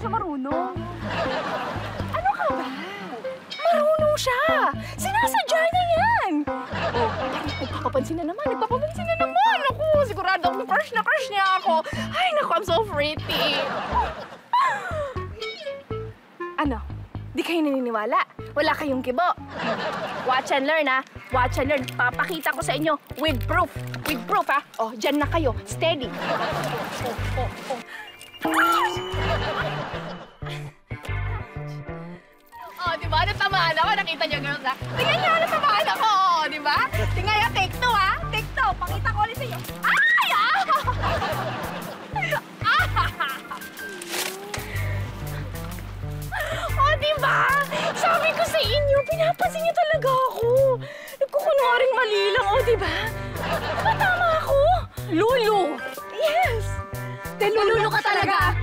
siya marunong. Ano ka ba? Marunong siya! Sinasadya niya yan! Oh, nagpapapansin na naman. Ako, sigurado akong crush niya ako. Ay, naku, I'm so pretty. Ano? Di kayo naniniwala? Wala kayong kibo. Watch and learn, ha? Watch and learn. Papakita ko sa inyo with proof. With proof, ha? Oh, dyan na kayo. Steady. Oh, di ba? Natamaan ako. Nakita niyo, girls, ha? Tingnan niyo, natamaan ako. Oh, di ba? Tingnan niyo, take two, ha? Take two. Pakita ko ulit sa inyo. Ay! Oh, di ba? Sabi ko sa inyo, pinapansin niyo talaga ako. Nagkukunwaring mali lang, oh, di ba? Diba tama ako? Lulu! Yes! Lulu ka talaga!